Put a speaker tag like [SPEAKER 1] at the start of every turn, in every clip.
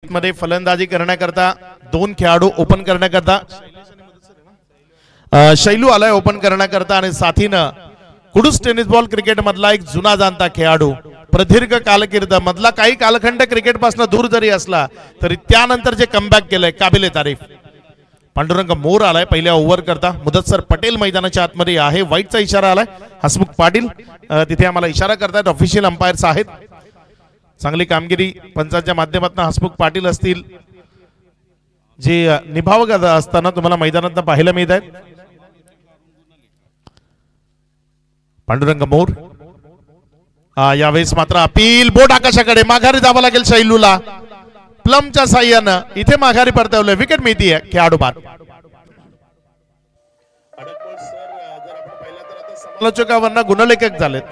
[SPEAKER 1] मध्ये फलंदाजी करण्याकरता दोन खेळाडू ओपन करण्याकरता शैलू आलाय ओपन करण्याकरता आणि साथीनं कुडूस टेनिस बॉल क्रिकेट मधला एक जुना जाणता खेळाडू प्रदीर्घ कालकीर्द मधला काही कालखंड क्रिकेट पासून दूर जरी असला तरी त्यानंतर जे कमबॅक केलंय काबिले तारीफ पांडुरंग मोर आलाय पहिल्या ओव्हर करता मुदतसर पटेल मैदानाच्या आतमध्ये आहे वाईटचा इशारा आलाय हसमुख पाटील तिथे आम्हाला इशारा करतायत ऑफिशियल अंपायर्स आहेत चांगली कामगिरी पंचांच्या माध्यमातून हसमुख पाटील असतील जे निभावक असताना तुम्हाला मैदानात पाहायला मिळत आहेत पांडुरंग मोर यावेळेस मात्र अपील बोट आकाशाकडे माघारी जावं लागेल शैलूला प्लमच्या साह्यानं इथे माघारी परतवलंय विकेट मिळतीये खेळाडू बाद समालोचकांना गुणलेखक झालेत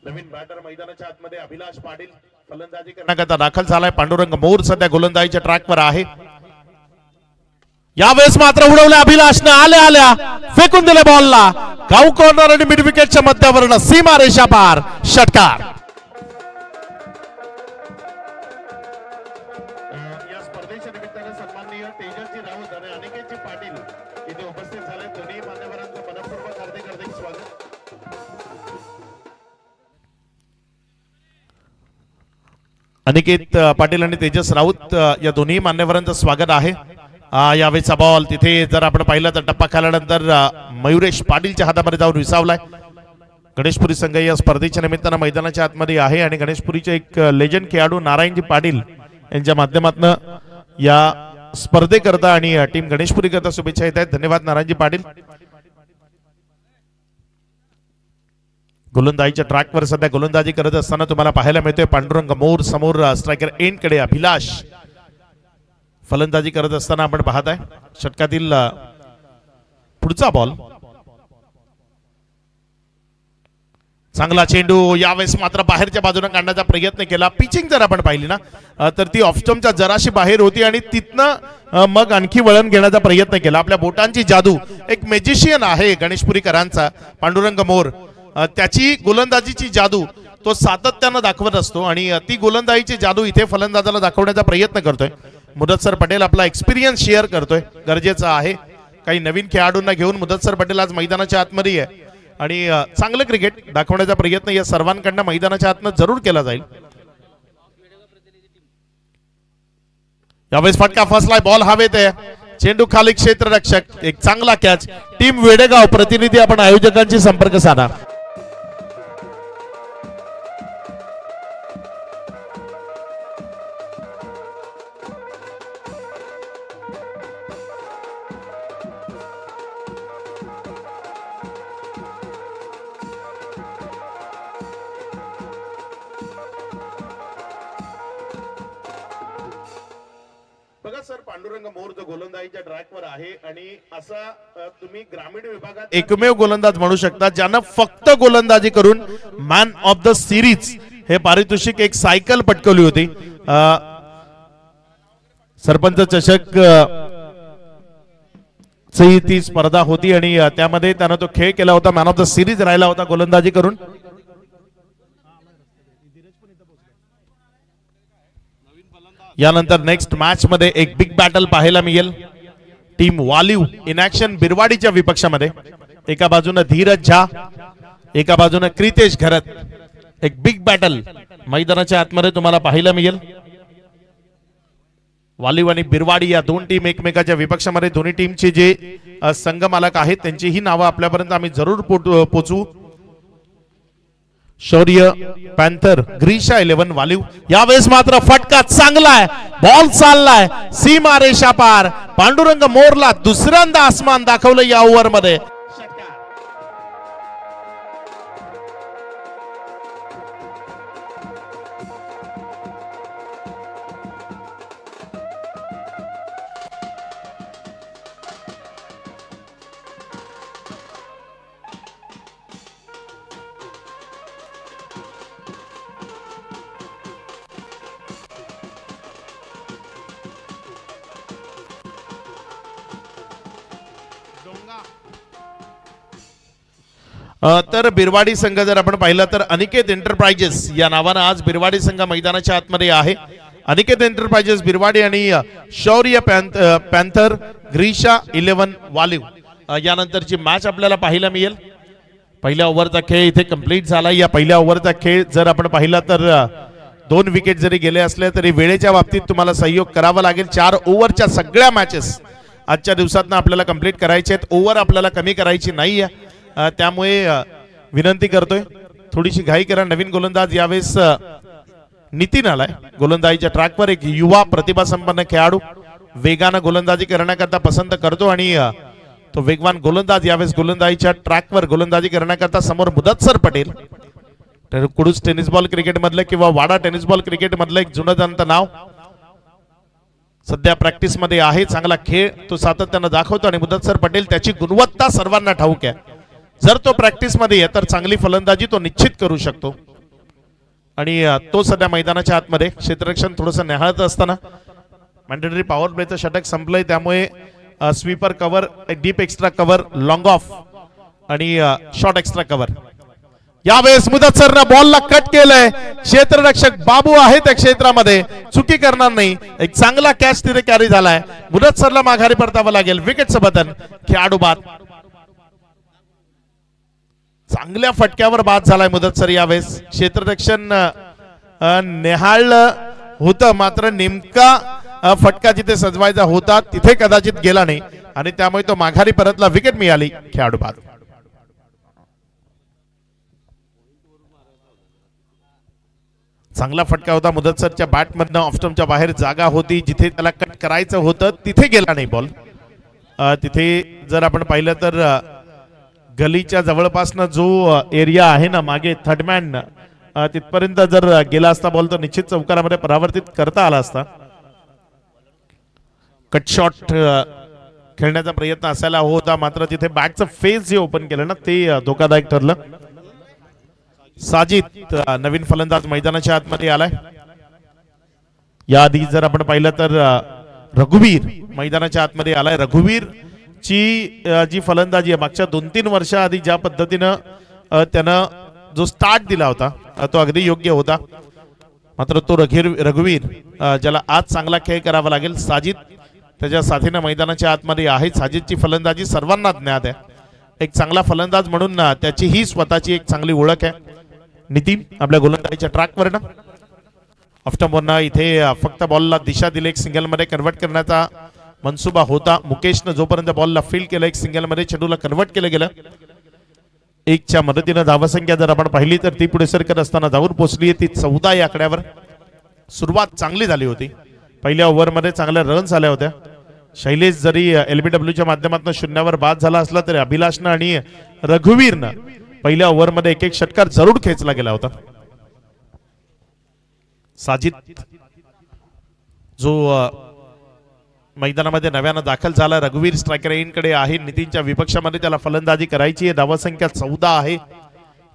[SPEAKER 1] नवीन बॅटर मैदानाच्या आतमध्ये अभिलाष पाटील फलंदाजी करण्याकरता दाखल झालाय पांडुरंग मोर सध्या गोलंदाजीच्या ट्रॅकवर आहे यावेळेस मात्र उडवल्या अभिलाषनं आल्या आल्या फेकून दिले बॉलला गाव कॉर्नर आणि मिड विकेटच्या मध्यावरून सीमा रेषा पार षटकार या स्पर्धेच्या निमित्ताने सन्माननीय तेजस्वी राऊत आणि अनिकेतजी पाटील इथे उपस्थित झाले दोन्ही मान्यवरांचं मनपूर्वक हार्दिक स्वागत अनिकेत पाटील आणि तेजस राऊत या दोन्ही मान्यवरांचं स्वागत आहे यावेळेचा बॉल तिथे जर आपण पाहिलं तर टप्पा खाल्यानंतर मयुरेश पाटीलच्या हातामध्ये जाऊन विसावलाय गणेशपुरी संघ या स्पर्धेच्या निमित्तानं मैदानाच्या आतमध्ये आहे आणि गणेशपुरीचे एक लेजंड खेळाडू नारायणजी पाटील यांच्या माध्यमातून या स्पर्धेकरता आणि टीम गणेशपुरी करता शुभेच्छा येत आहेत धन्यवाद नारायणजी पाटील गोलंदाजीच्या ट्रॅकवर सध्या गोलंदाजी करत असताना तुम्हाला पाहायला मिळतोय पांडुरंग मोर समोर स्ट्रायकर एंड कडे अभिलाष फलंदाजी करत असताना आपण पाहत आहे षटकातील पुढचा बॉल चांगला चेंडू यावेळेस मात्र बाहेरच्या बाजूने काढण्याचा प्रयत्न केला पिचिंग जर आपण पाहिली ना तर ती ऑफस्टम्पच्या जराशी बाहेर होती आणि तिथनं मग आणखी वळण घेण्याचा प्रयत्न केला आपल्या बोटांची जादू एक मॅजिशियन आहे गणेशपुरीकरांचा पांडुरंग मोर त्याची गोलंदाजीची जादू तो सातत्यानं दाखवत असतो आणि ती गोलंदाजीची जादू इथे फलंदाजाला दाखवण्याचा प्रयत्न करतोय मुदतसर पटेल आपला एक्सपिरियन्स शेअर करतोय गरजेचं आहे काही नवीन खेळाडूंना घेऊन मुदतसर पटेल आज मैदानाच्या आतमध्ये आहे आणि चांगलं क्रिकेट दाखवण्याचा प्रयत्न या सर्वांकडनं मैदानाच्या आतनं जरूर केला जाईल यावेळेस फटका फसलाय बॉल हवेत आहे चेंडू खाली क्षेत्ररक्षक एक चांगला कॅच टीम वेडेगाव प्रतिनिधी आपण आयोजकांशी संपर्क साधा सर पांडुरंग मोर जो गोलंदाजीच्या ट्रॅकवर आहे आणि असा तुम्ही ग्रामीण विभागात एकमेव गोलंदाज म्हणू शकता ज्यानं फक्त गोलंदाजी करून मॅन ऑफ द सिरीज हे पारितोषिक एक सायकल पटकवली होती सरपंच चषक ती स्पर्धा होती आणि त्यामध्ये त्यानं तो खेळ केला होता मॅन ऑफ द सिरीज राहिला होता गोलंदाजी करून यानंतर नेक्स्ट मॅच मध्ये एक बिग बॅटल पाहायला मिळेल टीम वालिव इन ऍक्शन बिरवाडीच्या विपक्षामध्ये एका बाजूने धीरज झा एका बाजूने क्रितेश घरत एक बिग बॅटल मैदानाच्या आतमध्ये तुम्हाला पाहायला मिळेल वालिव आणि बिरवाडी या दोन टीम एकमेकाच्या विपक्षामध्ये दोन्ही टीमचे जे संघ मालक आहेत त्यांची ही नावं आपल्यापर्यंत आम्ही जरूर पोचवू शौर्य पॅन्थर ग्रीशा 11 वालिव. यावेळेस मात्र फटका चांगला आहे, बॉल चाललाय सीमा रेषा पार. पांडुरंग मोरला दुसऱ्यांदा आसमान दाखवलं या ओव्हर मध्ये. तर बिरवाडी संघ जर आपण पाहिला तर अनिकेत एंटरप्राइजेस या नावानं आज बिरवाडी संघ मैदानाच्या आतमध्ये आहे. अनिकेत एंटरप्राइजेस बिरवाडी आणि शौर्य पॅन्थर ग्रीशा 11 वालिव यानंतरची मॅच आपल्याला पाहायला मिळेल. पहिल्या ओव्हरचा खेळ इथे कंप्लीट झाला. या पहिल्या ओव्हरचा खेळ जर आपण पाहिला तर 2 विकेट जरी गेले असले तरी वेळेच्या बाबतीत तुम्हाला सहयोग करावा लागेल. 4 ओव्हरच्या सगळ्या मॅचेस आजच्या दिवसात आपल्याला कंप्लीट करायचे आहेत. ओव्हर आपल्याला कमी करायची नाही आहे. त्यामुळे विनंती करतोय थोडीशी घाई करा. नवीन गोलंदाज यावेळेस नितीन आलाय गोलंदाजीच्या ट्रॅकवर. एक युवा प्रतिभा संपन्न खेळाडू वेगानं गोलंदाजी करण्याकरता पसंत करतो आणि तो वेगवान गोलंदाज यावेळेस गोलंदाजीच्या ट्रॅकवर गोलंदाजी करण्याकरता समोर मुदत्सर पटेल. तर कुडूस टेनिस बॉल क्रिकेट मधलं किंवा वाडा टेनिस बॉल क्रिकेट मधलं एक जुनं जाणत नाव सध्या प्रॅक्टिस मध्ये आहे. चांगला खेळ तो सातत्यानं दाखवतो आणि मुदत्सर पटेल त्याची गुणवत्ता सर्वांना ठाऊक आहे. जर तो प्रॅक्टिस मध्ये आहे तर चांगली फलंदाजी तो निश्चित करू शकतो आणि तो सध्या मैदानाच्या आतमध्ये क्षेत्ररक्षण थोडंसं निहाळत असताना मॅन्डेटरी पॉवर प्लेचं षटक संपलंय. त्यामुळे sweeper cover, deep extra cover, long of आणि शॉर्ट एक्स्ट्रा कव्हर. यावेळेस मुदत्सरनं बॉलला कट केलंय. क्षेत्ररक्षक बाबू आहे त्या क्षेत्रामध्ये, चुकी करणार नाही. एक चांगला कॅच तिथे कॅरी झालाय. मुदत्सरला माघारी परतावं लागेल. विकेटचं बटन खेळाडू बाद. चांगल्या फटक्यावर बाद झालाय मुदत्सर. यावेळेस क्षेत्ररक्षण निहाळलं होतं मात्र नेमका फटका जिथे सजवायचा होता तिथे कदाचित गेला नाही आणि त्यामुळे तो माघारी परतला. विकेट मिळाली. खेळाडू बाद. चांगला फटका होता मुदत्सरच्या बॅटमधनं. ऑफस्टंपच्या बाहेर जागा होती जिथे त्याला कट करायचं होतं तिथे गेला नाही बॉल. तिथे जर आपण पाहिलं तर गलीच्या जवळपासनं जो एरिया आहे ना मागे थर्डमॅन तिथपर्यंत जर गेला असता बॉल तर निश्चित चौकारामध्ये परावर्तित करता आला असता. कट शॉट खेळण्याचा प्रयत्न असायला होता मात्र तिथे बॅटचं फेस जे ओपन केलं ना ते धोकादायक ठरलं. साजिद नवीन फलंदाज मैदानाच्या आतमध्ये आलाय. याआधी जर आपण पाहिलं तर रघुवीर मैदानाच्या आतमध्ये आलाय. रघुवीर ची जी फलंदाजी आहे मागच्या 2-3 वर्षाआधी ज्या पद्धतीनं त्यानं जो स्टार्ट दिला होता तो अगदी योग्य होता. मात्र तो रघुवीर ज्याला आज चांगला खेळ करावा लागेल. साजिद त्याच्या साथीनं मैदानाच्या आतमध्ये आहे. साजिदची फलंदाजी सर्वांना ज्ञात आहे. एक चांगला फलंदाज म्हणून त्याची ही स्वतःची एक चांगली ओळख आहे. नितीन आपल्या गोलंदाजीच्या ट्रॅकवरनं ऑफस्टंपवरनं इथे फक्त बॉलला दिशा दिली. एक सिंगल मध्ये कन्वर्ट करण्याचा मनसुबा होता. मुकेशनं जोपर्यंत बॉलला फील्ड केलं एक सिंगल मध्ये चेंडूला कन्वर्ट केलं गेलं. 1च्या मदतीनं धावसंख्या जर आपण पाहिली तर ती पुढे सरकत असताना जाऊन पोहोचली. ती 14 या आकड्यावर. सुरुवात चांगली झाली होती. पहिल्या ओव्हरमध्ये चांगल्या रन्स आल्या होत्या. शैलेश जरी LBWच्या माध्यमातून 0वर बाद झाला असला तरी अभिलाषनं आणि रघुवीरनं पहिल्या ओव्हरमध्ये एक षटकार जरूर खेचला गेला होता. साजिद जो मैदानामध्ये नव्यानं दाखल झाला. रघुवीर स्ट्रायकर रेंजकडे आहे. नितीनच्या विपक्षामध्ये त्याला फलंदाजी करायची आहे. धावसंख्या 14 आहे.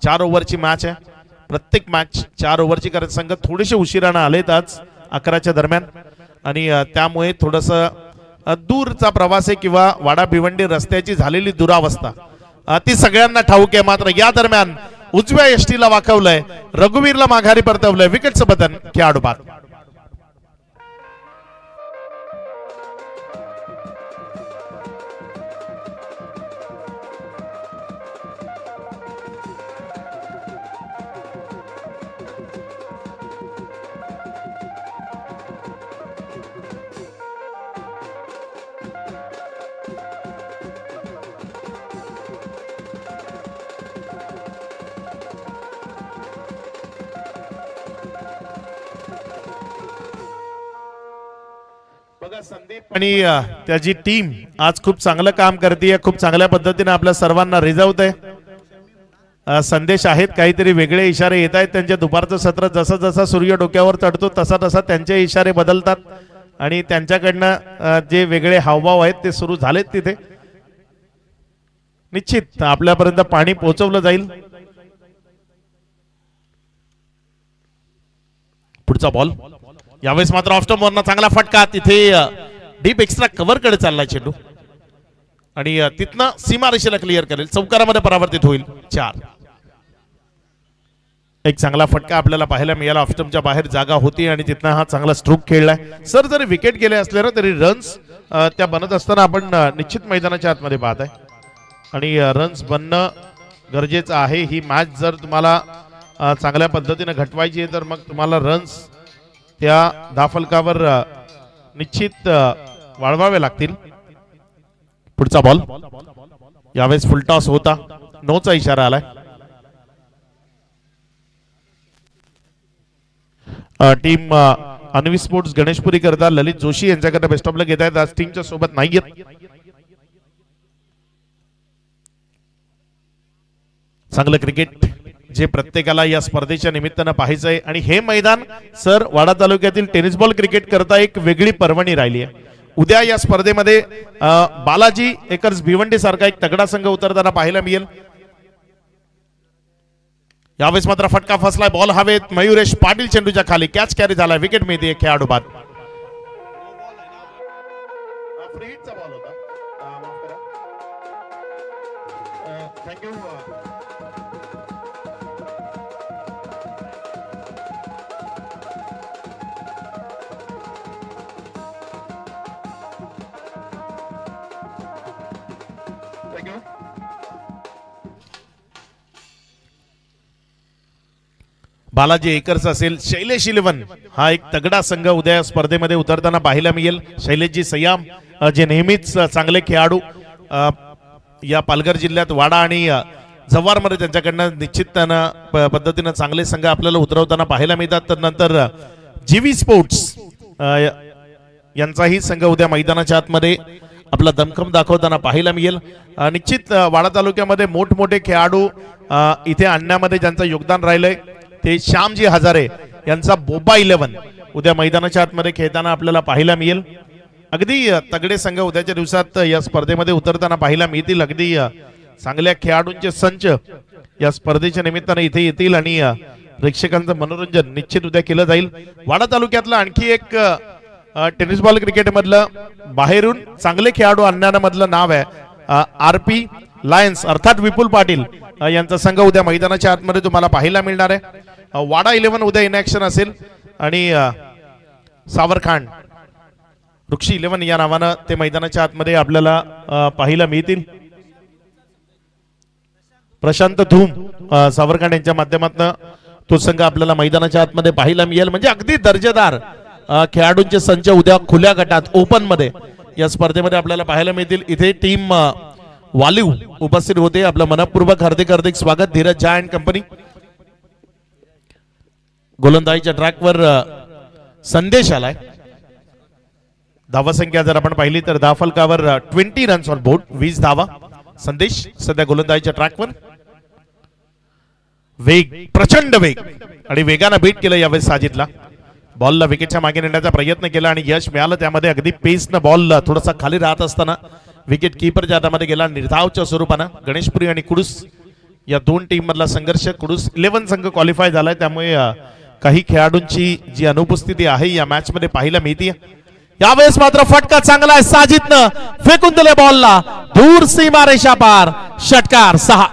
[SPEAKER 1] 4 ओव्हरची मॅच आहे. प्रत्येक मॅच 4 ओव्हरची करत संघ थोडेसे उशिरानं आलेत आज 11च्या दरम्यान आणि त्यामुळे थोडंसं दूरचा प्रवास आहे किंवा वाडा भिवंडी रस्त्याची झालेली दुरावस्था ती सगळ्यांना ठाऊक आहे. मात्र या दरम्यान उजव्या यष्टीला वाकवलंय. रघुवीरला माघारी परतवलंय. विकेटचं बटन खेळाडू बाद. आणि त्याची टीम आज खूप चांगलं काम करते, खूप चांगल्या पद्धतीने आपल्या सर्वांना रिझवते. संदेश आहेत, काहीतरी वेगळे इशारे येत आहेत. त्यांच्या दुपारचं सत्र जसं जसं सूर्य डोक्यावर चढतो तसा तसा त्यांचे इशारे बदलतात आणि त्यांच्याकडनं जे वेगळे हावभाव आहेत ते सुरू झालेत. तिथे निश्चित आपल्यापर्यंत पाणी पोहोचवलं जाईल. पुढचा बॉल यावेळेस मात्र ऑफ स्टंप वरनं चांगला फटका. तिथे डीप एक्स्ट्रा कव्हर कडे चाललाय चेंडू आणि तिथनं सीमारेषेला क्लिअर करेल. चौकारामध्ये परावर्तित होईल. 4. एक चांगला फटका आपल्याला पाहायला मिळाला. ऑफ स्टंपच्या बाहेर जागा होती आणि तिथनं हा चांगला स्ट्रोक खेळलाय. सर जरी विकेट गेले असले ना तरी रन्स त्या बनत असताना आपण निश्चित मैदानाच्या आतमध्ये पाहत आहे आणि रन्स बनणं गरजेचं आहे. ही मॅच जर तुम्हाला चांगल्या पद्धतीने घटवायची आहे तर मग तुम्हाला रन्स त्या धाफलकावर निश्चित वाढवावे लागतील. पुढचा बॉल यावेळेस फुलटॉस होता. नोचा इशारा आलाय. टीम अन्वी स्पोर्ट्स गणेशपुरी करता ललित जोशी यांच्याकडे बेस्ट ऑफ लक घेत आहेत. आज टीमच्या सोबत नाहीयेत. चांगलं क्रिकेट जे प्रत्येकाला या स्पर्धेच्या निमित्तानं पाहायचंय आणि हे मैदान सर वाडा तालुक्यातील टेनिस बॉल क्रिकेट करता एक वेगळी पर्वणी राहिली आहे. उद्या या स्पर्धेमध्ये बालाजी एकर्स भिवंडी सारखा एक तगडा संघ उतरताना पाहायला मिळेल. यावेळेस मात्र फटका फसलाय. बॉल हवेत. मयुरेश पाटील चेंडूच्या खाली कॅच कॅरी झालाय. विकेट मिळते खेळाडू बाद. बालाजी एकर्स असेल, शैलेश 11 हा एक तगडा संघ उद्या स्पर्धेमध्ये उतरताना पाहायला मिळेल. शैलेशजी सयाम जे नेहमीच चांगले खेळाडू या पालघर जिल्ह्यात वाडा आणि जव्हारमध्ये त्यांच्याकडनं निश्चित पद्धतीनं चांगले संघ आपल्याला उतरवताना पाहायला मिळतात. तर नंतर जीवी स्पोर्ट्स यांचाही संघ उद्या मैदानाच्या आतमध्ये आपला दमखम दाखवताना पाहायला मिळेल. निश्चित वाडा तालुक्यामध्ये मोठमोठे खेळाडू इथे आणण्यामध्ये ज्यांचं योगदान राहिलंय ते श्यामजी हजारे यांचा बोबा 11 उद्या मैदानाच्या आतमध्ये खेळताना आपल्याला पाहायला मिळेल. अगदी तगडे संघ उद्याच्या दिवसात या स्पर्धेमध्ये उतरताना पाहायला मिळतील. अगदी चांगल्या खेळाडूंचे संच या स्पर्धेच्या निमित्ताने इथे येतील आणि प्रेक्षकांचं मनोरंजन निश्चित उद्या केलं जाईल. वाडा तालुक्यातलं आणखी एक टेनिस बॉल क्रिकेट मधलं बाहेरून चांगले खेळाडू आणण्यामधलं नाव आहे RP लायन्स अर्थात विपुल पाटील यांचा संघ उद्या मैदानाच्या आतमध्ये तुम्हाला पाहायला मिळणार आहे. वाडा 11 उद्या इन ऍक्शन असेल आणि सावरखांड वृक्षी 11 या नावानं ते मैदानाच्या आतमध्ये आपल्याला पाहायला मिळतील. प्रशांत धूम सावरखांड यांच्या माध्यमातून तो संघ आपल्याला मैदानाच्या आतमध्ये पाहायला मिळेल. म्हणजे अगदी दर्जेदार खेळाडूंचे संच उद्या खुल्या गटात ओपन मध्ये या स्पर्धेमध्ये आपल्याला पाहायला मिळतील. इथे टीम वालिव उपस्थित होते. आपलं मनपूर्वक हार्दिक स्वागत. धीरज झा अँड कंपनी. गोलंदाजीच्या ट्रॅकवर संदेश आलाय. धावा संख्या जर आपण पाहिली तर धाफलकावर 20 रन्स ऑन बोर्ड, 20 धावा. संदेश सध्या गोलंदाजीच्या ट्रॅकवर. वेग, प्रचंड वेग आणि वेगानं बीट केलं यावेळेस साजिदला. बॉलला विकेटच्या मागे नेण्याचा प्रयत्न केला आणि यश मिळालं. त्यामध्ये अगदी पेसनं बॉल थोडासा खाली राहत असताना विकेट कीपरच्या हातामध्ये गेला. निर्धावच्या स्वरूपानं गणेशपुरी आणि कुडूस या दोन टीम मधला संघर्ष. कुडूस 11 संघ क्वालिफाय झालाय त्यामुळे काही खेळाडूंची जी अनुपस्थिती आहे या मॅच मध्ये पाहायला मिळते. यावेळेस मात्र फटका चांगला आहे. साजिदनं फेकून दिले बॉलला दूर सीमारेषा पार. षटकार 6.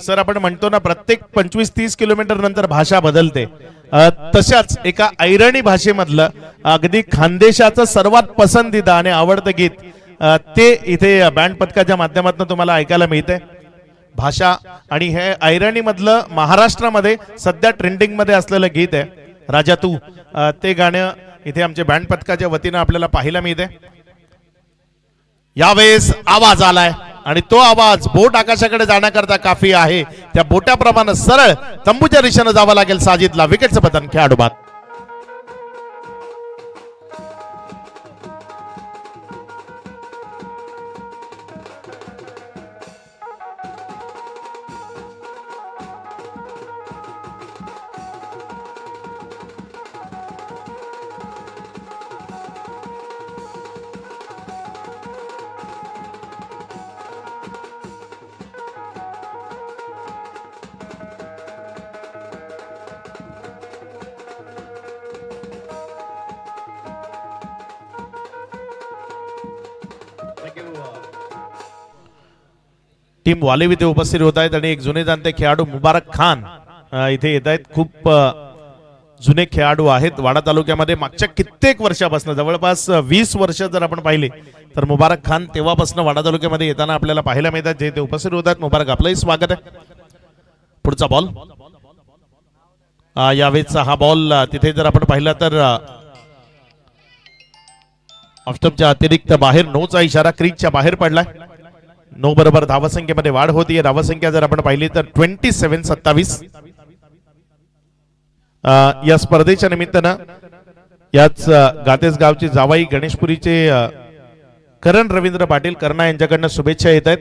[SPEAKER 1] सर आपण म्हणतो ना प्रत्येक 25-30 किलोमीटर नंतर भाषा बदलते. तशाच एका ऐरणी भाषेमधलं अगदी खानदेशाचं सर्वात पसंदीदा आणि आवडतं गीत ते इथे बँड पथकाच्या माध्यमातून तुम्हाला ऐकायला मिळते. भाषा आणि हे ऐराणी मधलं महाराष्ट्रामध्ये सध्या ट्रेंडिंग मध्ये असलेलं गीत आहे राजा तू. ते गाणं इथे आमच्या बँड पथकाच्या वतीनं आपल्याला पाहायला मिळते. यावेळेस आवाज आलाय आणि तो आवाज बोट आकाशाकडे जाण्याकरता काफी आहे. त्या बोटाप्रमाणे सरळ तंबूच्या दिशेने जावं लागेल साजिदला. विकेटचं पतन खेळाडू बाद. टीम वालेव इथे उपस्थित होत आहेत आणि एक जुने जाणते खेळाडू मुबारक खान इथे येत आहेत. खूप जुने खेळाडू आहेत वाडा तालुक्यामध्ये. मागच्या कित्येक वर्षापासून जवळपास 20 वर्ष जर आपण पाहिले तर मुबारक खान तेव्हापासून वाडा तालुक्यामध्ये येताना आपल्याला पाहायला मिळतात. जे ते उपस्थित होत आहेत. मुबारक आपलंही स्वागत आहे. पुढचा बॉल यावेळेचा हा बॉल तिथे जर आपण पाहिला तर ऑफस्टंपच्या अतिरिक्त बाहेर नोचा इशारा क्रीकच्या बाहेर पडलाय. 9 बरोबर धावसंख्येमध्ये वाढ होतीये. धावसंख्या जर आपण पाहिली तर 27-27. या स्पर्धेच्या निमित्तानं याच गातेस गावचे जावाई गणेशपुरीचे करण रवींद्र पाटील कर्णा यांच्याकडनं शुभेच्छा येत आहेत.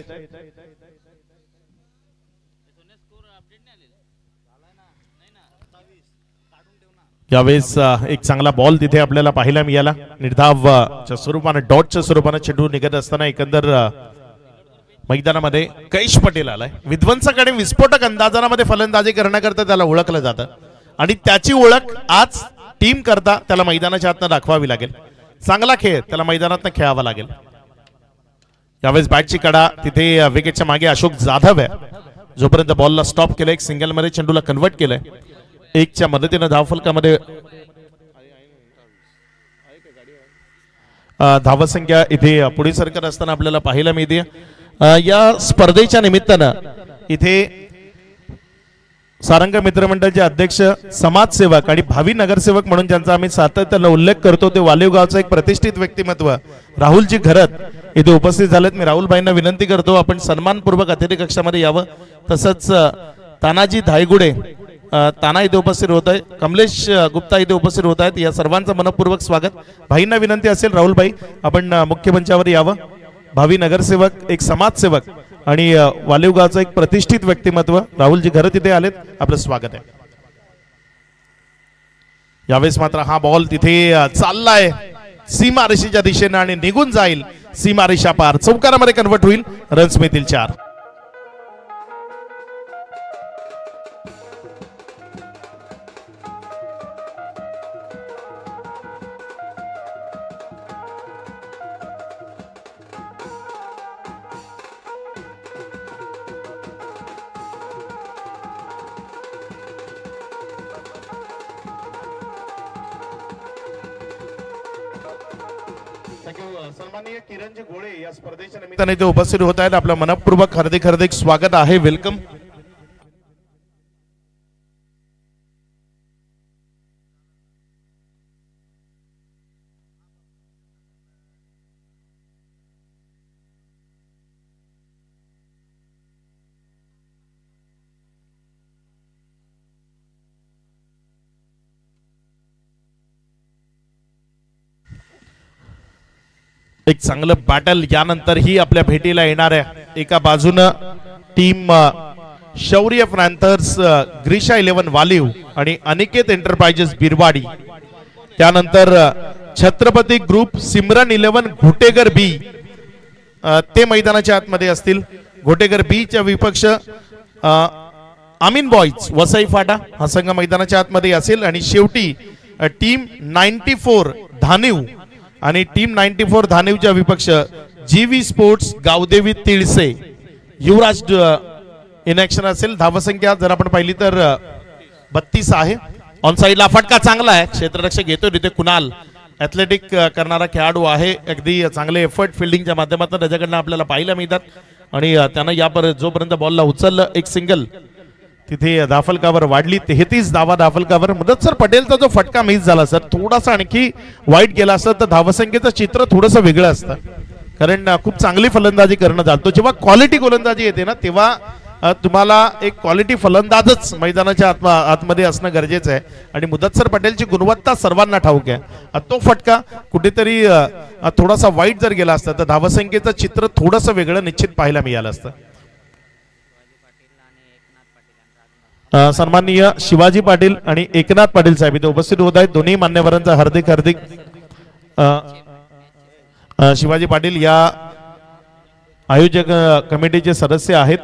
[SPEAKER 1] यावेळेस एक चांगला बॉल तिथे आपल्याला पाहायला मिळाला. निर्धावच्या स्वरूपाने डॉटच्या स्वरूपाने चेंडू निघत असताना एकंदर मैदानामध्ये कैश पटेल आलाय. विध्वंसक विस्फोटक अंदाजामध्ये फलंदाजी करण्याकरता त्याला ओळखलं जातं आणि त्याची ओळख आज टीम करता त्याला मैदानाच्या आतनं दाखवावी लागेल. चांगला खेळ त्याला मैदानातनं खेळावा लागेल. यावेळेस बॅटची कडा तिथे विकेटच्या मागे अशोक जाधव आहे. जोपर्यंत बॉलला स्टॉप केलं एक सिंगल मध्ये चेंडूला कन्वर्ट केलंय. 1च्या मदतीनं धावफलकामध्ये धावसंख्या इथे पुढे सरकत असताना आपल्याला पाहायला मिळते. या स्पर्धेच्या निमित्तानं इथे सारंग मित्रमंडळचे अध्यक्ष समाजसेवक आणि भावी नगरसेवक म्हणून ज्यांचा आम्ही सातत्यानं उल्लेख करतो ते वालेव गावचं एक प्रतिष्ठित व्यक्तिमत्व राहुलजी घरत इथे उपस्थित झालेत. मी राहुलभाईंना विनंती करतो आपण सन्मानपूर्वक अतिथी कक्षामध्ये यावं. तसंच तानाजी धायगुडे ताना इथे उपस्थित होत आहे. कमलेश गुप्ता इथे उपस्थित होत आहेत. या सर्वांचं मनपूर्वक स्वागत. भाईंना विनंती असेल राहुलभाई आपण मुख्य मंचावर यावं. भावी नगरसेवक एक समाजसेवक आणि वालेव गावचं एक प्रतिष्ठित व्यक्तिमत्व राहुलजी घरत इथे आलेत. आपलं स्वागत आहे. यावेळेस मात्र हा बॉल तिथे चाललाय सीमारेषेच्या दिशेनं आणि निघून जाईल सीमारेषा पार. चौकारामध्ये कन्वर्ट होईल. रन्स मिळतील 4. सन्माननीय किरणजी घोळे या स्पर्धेच्या निमित्ताने ते उपस्थित होत आहेत. आपलं मनपूर्वक हार्दिक स्वागत आहे. वेलकम. एक चांगलं बॅटल यानंतर ही आपल्या भेटीला येणार आहे. एका बाजूनं टीम शौर्य फ्रँथर्स ग्रीशा 11 वालीव आणि अनिकेत एंटरप्राइजेस बिरवाडी. त्यानंतर छत्रपती ग्रुप सिमरन 11 घोटेगर बी ते मैदानाच्या आतमध्ये असतील. घोटेगर बी च्या विपक्ष आमीन बॉयज वसई फाटा हा संघ मैदानाच्या आतमध्ये असेल. आणि शेवटी टीम 94 धानिव आणि टीम 94 धानिवच्या विपक्ष GV sports Gavdevi Tilse Yuvraj in action असेल. धावसंख्या जर आपण पाहिली तर 32 आहे. ऑन साइडला फटका चांगला आहे. क्षेत्ररक्षक घेतो तिथे कुणाल ऍथलेटिक करणारा खेळाडू आहे. अगदी चांगले एफर्ट फिल्डिंगच्या माध्यमातून त्याच्याकडनं आपल्याला पाहायला मिळतात. आणि त्यांना जोपर्यंत बॉलला उचललं एक सिंगल तिथे धाफलकावर वाढली 33 धावा धाफलकावर. मुदस्सर पटेलचा जो फटका मिस झाला सर थोडासा आणखी वाईट गेला असतं तर धावसंख्येचं चित्र थोडंसं वेगळं असतं, कारण खूप चांगली फलंदाजी करणं चालतो. जेव्हा क्वालिटी गोलंदाजी येते ना तेव्हा तुम्हाला एक क्वालिटी फलंदाजच मैदानाच्या आतमध्ये असणं गरजेचं आहे आणि मुदस्सर पटेलची गुणवत्ता सर्वांना ठाऊक आहे. तो फटका कुठेतरी थोडासा वाईट जर गेला असता तर धावसंख्येचं चित्र थोडंसं वेगळं निश्चित पाहायला मिळालं असतं. सन्माननीय शिवाजी पाटील आणि एकनाथ पाटील साहेब इथे उपस्थित होत आहेत. दोन्ही मान्यवरांचा हार्दिक हार्दिक शिवाजी पाटील या आयोजक कमिटीचे सदस्य आहेत.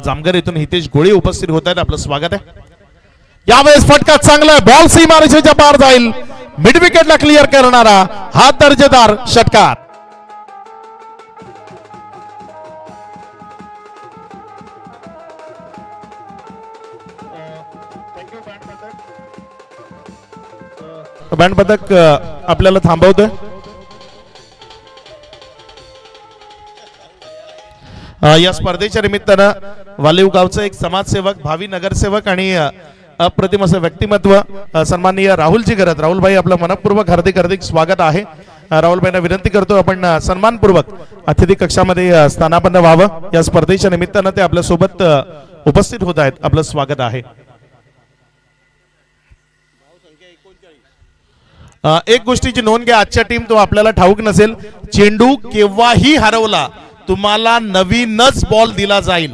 [SPEAKER 1] जामगर येथून हितेश गोळे उपस्थित होत आहेत, आपलं स्वागत आहे. यावेळेस फटका चांगला बॉल सीमारेषेच्या पार जाईल, मिड विकेटला क्लिअर करणारा हा दर्जेदार षटकार. बँड पथक आपल्याला थांबवतोय. या स्पर्धेच्या निमित्तानं वालीव गावचं एक समाजसेवक, भावी नगरसेवक आणि अप्रतिम असं व्यक्तिमत्व सन्माननीय राहुलजी गरत, राहुलभाई आपलं मनपूर्वक हार्दिक हार्दिक स्वागत आहे. राहुलभाईंना विनंती करतो आपण सन्मानपूर्वक अतिथी कक्षामध्ये स्थानापन्न व्हावं. या स्पर्धेच्या निमित्तानं ते आपल्या सोबत उपस्थित होत आहेत, आपलं स्वागत आहे. एक गोष्टीची नोंद घ्या, आजच्या टीम तो आपल्याला ठाऊक नसेल, चेंडू केव्हाही हरवला तुम्हाला नवीनच बॉल दिला जाईल.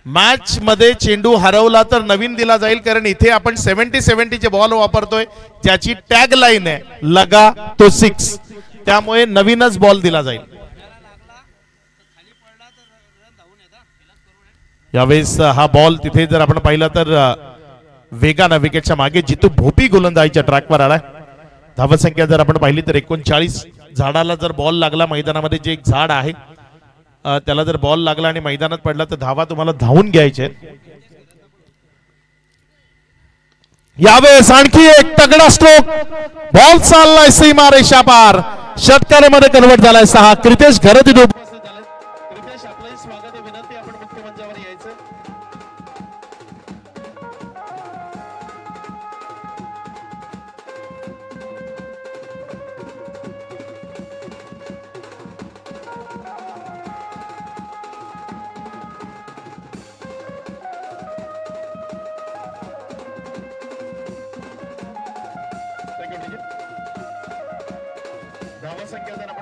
[SPEAKER 1] मॅच मध्ये चेंडू हरवला तर नवीन दिला जाईल, कारण इथे आपण 70-70 चे बॉल वापरतोय, ज्याची टॅग लाईन आहे लगा तो 6, त्यामुळे नवीनच बॉल दिला जाईल. यावेळेस हा बॉल तिथे जर आपण पाहिलं तर वेगानं विकेटच्या मागे जितू भोपी गोलंदाजीच्या ट्रॅकवर आलाय. धावसंख्या जर आपण पाहिली तर 39. झाडाला जर बॉल लागला मैदानामध्ये, जे एक झाड आहे त्याला जर बॉल लागला आणि मैदानात पडला तर धावा तुम्हाला धावून घ्यायचे. यावेळेस आणखी एक तगडा स्ट्रोक, बॉल चाललाय सीमारेषा पार, षटकारामध्ये कन्वर्ट झालाय 6. क्रितेश घरत इथे उपस्थित झाले. क्रितेश आपलंही स्वागत आहे, विनंती आपण मुख्य मंचावर यायचं.